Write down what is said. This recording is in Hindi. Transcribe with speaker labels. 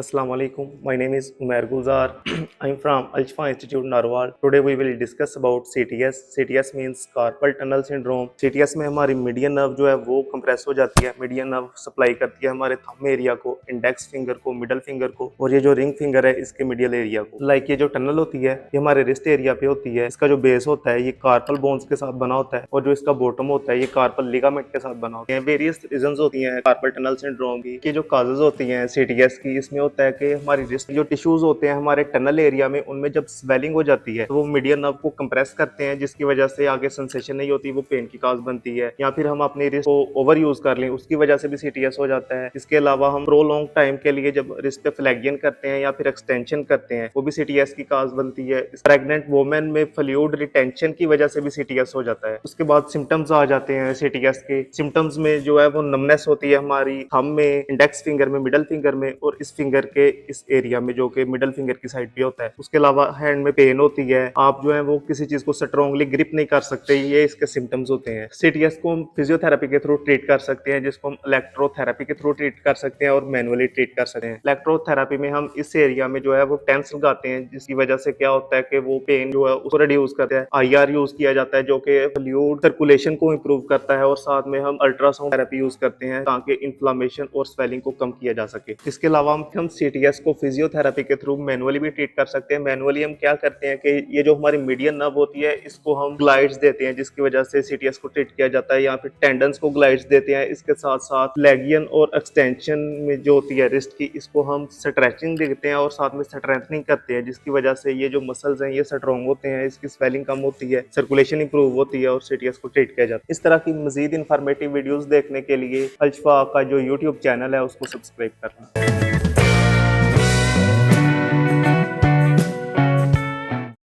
Speaker 1: Assalamu alaikum. My name is Umair Gulzar. I'm from Al-Shifa Institute, Narwal. Today we will discuss about CTS. CTS means carpal tunnel syndrome. CTS में हमारी मीडियन नर्व जो है वो कंप्रेस हो जाती है। मीडियन नर्व सप्लाई करती है हमारे थंब एरिया को, इंडेक्स फिंगर को, मिडल फिंगर को और ये जो रिंग फिंगर है इसके मीडियल एरिया को। लाइक ये जो टनल होती है ये हमारे रिस्ट एरिया पे होती है। इसका जो बेस होता है ये कार्पल बोन्स के साथ बना होता है और जो इसका बॉटम होता है ये कार्पल लिगामेंट के साथ बना होता है। वेरियस रीजंस होती हैं कार्पल टनल सिंड्रोम की जो काजेज होती हैं CTS की। इसमें होता है कि हमारी रिस्ट जो टिश्यूज होते हैं हमारे टनल एरिया में उनमें जब स्वेलिंग हो जाती है तो वो मीडियन नर्व को कंप्रेस करते हैं, जिसकी वजह से आगे सेंसेशन नहीं होती, वो पेन की काज बनती है। या फिर हम अपनी रिस्ट को ओवर यूज कर लें उसकी वजह से भी CTS हो जाता है। इसके अलावा हम प्रोलॉन्ग टाइम के लिए जब रिस्ट पे फ्लैगियन करते हैं या फिर एक्सटेंशन करते हैं वो भी CTS की काज बनती है। प्रेग्नेंट वुमेन में फ्लूइड रिटेंशन की वजह से भी CTS हो जाता है। उसके बाद सिम्टम्स आ जाते हैं CTS के। सिम्टम्स में जो है वो नमनेस होती है हमारी थंब में, इंडेक्स फिंगर में, मिडल फिंगर में और इस फिंगर के इस एरिया में जो कि मिडल फिंगर की साइड पे होता है। उसके अलावा हैंड में पेन होती है, आप जो है वो किसी चीज को स्ट्रांगली ग्रिप नहीं कर सकते, ये इसके सिम्टम्स होते हैं। CTS को हम फिजियोथेरेपी के थ्रू ट्रीट कर सकते हैं, जिसको हम इलेक्ट्रोथेरेपी के थ्रू ट्रीट कर सकते हैं और मैनुअली ट्रीट कर सकते हैं। इलेक्ट्रोथेरेपी में हम इस एरिया में जो है वो टेंस लगाते हैं, जिसकी वजह से क्या होता है कि वो पेन जो है उसको रिड्यूस करते हैं। IR यूज किया जाता है जो कि फ्लूइड सर्कुलेशन को इंप्रूव करता है और साथ में हम अल्ट्रासाउंड थेरेपी यूज करते हैं ताकि इन्फ्लामेशन और स्वेलिंग को कम किया जा सके। इसके अलावा हम CTS को फिजियोथेरेपी के थ्रू मैनुअली भी ट्रीट कर सकते हैं। मैनुअली हम क्या करते हैं कि ये जो हमारी मीडियन नर्व होती है इसको हम ग्लाइड्स देते हैं, जिसकी वजह से CTS को ट्रीट किया जाता है, या फिर टेंडन्स को ग्लाइड्स देते हैं। इसके साथ साथ लेगियन और एक्सटेंशन में जो होती है रिस्ट की, इसको हम स्ट्रेचिंग देते हैं और साथ में स्ट्रेंथनिंग करते हैं, जिसकी वजह से ये जो मसल्स हैं ये स्ट्रॉन्ग होते हैं, इसकी स्वेलिंग कम होती है, सर्कुलेशन इंप्रूव होती है और CTS को ट्रीट किया जाता है। इस तरह की मजीद इंफॉर्मेटिव वीडियोस देखने के लिए अल्शिफा का जो YouTube चैनल है उसको सब्सक्राइब करना।